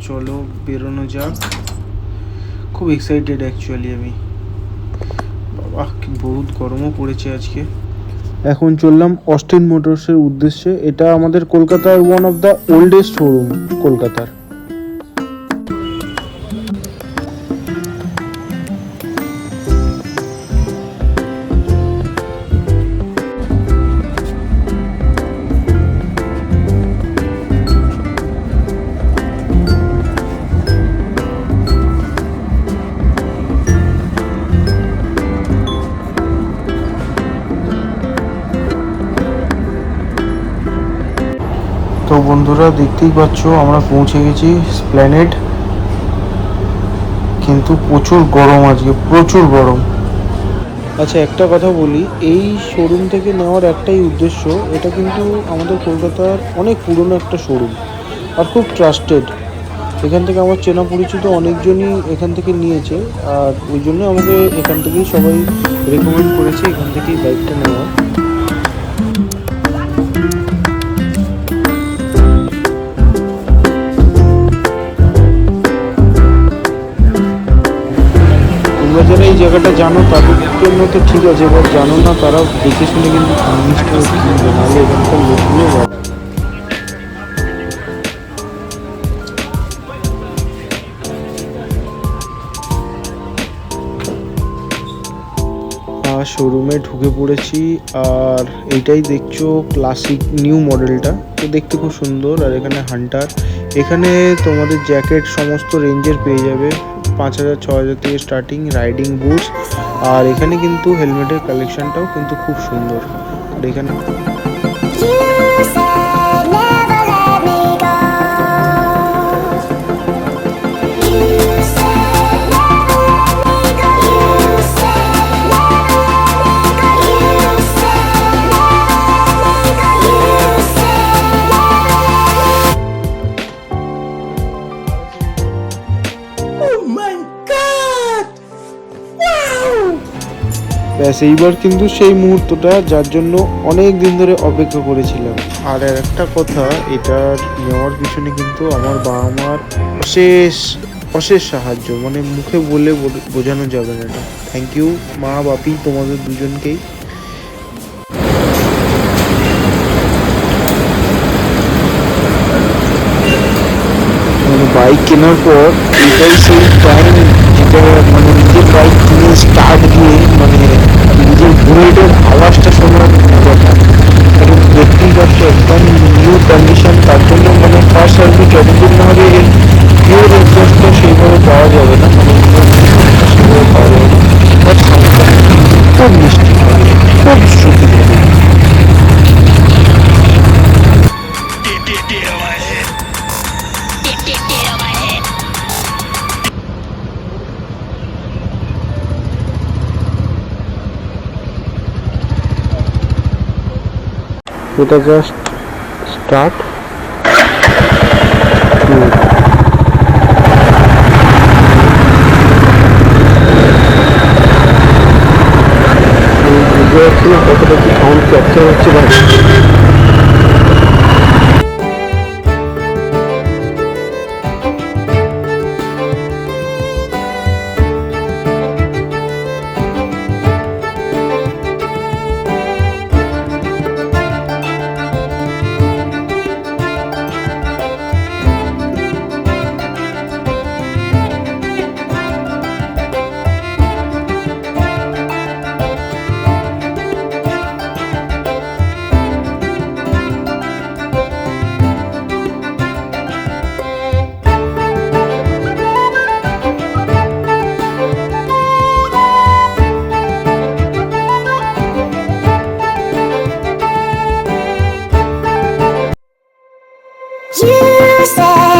চলো বেরোনো যাক। খুব এক্সাইটেড অ্যাকচুয়ালি আমি। বাবা কি বহুত গরমও পড়েছে আজকে। এখন চললাম অস্টিন মোটরসের উদ্দেশ্যে। এটা আমাদের কলকাতার one of the oldest showroom কলকাতার। তো বন্ধুরা দেখতেই পাচ্ছ আমরা পৌঁছে গেছি স্প্ল্যানেড, কিন্তু প্রচুর গরম আজকে, প্রচুর গরম। আচ্ছা একটা কথা বলি, এই শোরুম থেকে নেওয়ার একটাই উদ্দেশ্য, এটা কিন্তু আমাদের কলকাতার অনেক পুরনো একটা শোরুম আর খুব ট্রাস্টেড। এখান থেকে আমার চেনা পরিচিত অনেকজনই এখান থেকে নিয়েছে, আর ওই জন্য আমাকে এখান থেকেই সবাই রেকমেন্ড করেছে এখান থেকেই বাইকটা নেওয়া। তোমরা যারা এই জায়গাটা জানো তাদের জন্য তো ঠিক আছে, এবার জানো না তারা দেখে শুনে কিন্তু জিনিসটা কিনবে, নাহলে এখানকার লোকগুলো শোরুমে ঢুকে পড়েছি। আর এইটাই দেখছো ক্লাসিক নিউ মডেলটা, তো দেখতে খুব সুন্দর। আর এখানে হান্টার, এখানে তোমাদের জ্যাকেট সমস্ত রেঞ্জের পেয়ে যাবে, 5,000 6,000 থেকে স্টার্টিং রাইডিং বুটস। আর এখানে কিন্তু হেলমেটের কালেকশনটাও কিন্তু খুব সুন্দর। আর এখানে ব্যাস এইবার কিন্তু সেই মুহূর্তটা যার জন্য অনেক দিন ধরে অপেক্ষা করেছিলাম। আর একটা কথা, এটার নেওয়ার পিছনে কিন্তু আমার বাবা মার অশেষ অশেষ সাহায্য, মানে মুখে বলে বোঝানো যাবে না এটা। থ্যাংক ইউ মা বাপি, তোমাদের দুজনকেই। মানে বাইক কেনার পর এটাই সেই টাইম যেটা মানে নিজের বাইক কিনে স্টার্ট দিয়ে মানে নিজের বুলেটের আওয়াজটা শোনার কথা। এখন দেখতেই পাচ্ছ একদম নিউ কন্ডিশন, তার জন্য মানে ফার্স্ট সার্ভিস যতদিন না হবে এর পিওর এক্সস্টটা সেইভাবে পাওয়া যাবে না, মানে সেভাবে পাওয়া যাবে না। বাট সাউন্ডটা খুব মিষ্টি, খুব শ্রুতি। এটা জাস্ট স্টার্ট। বুঝতে পারছি না কতটা কি সাউন্ড ক্যাপচার হচ্ছে ভাই। You said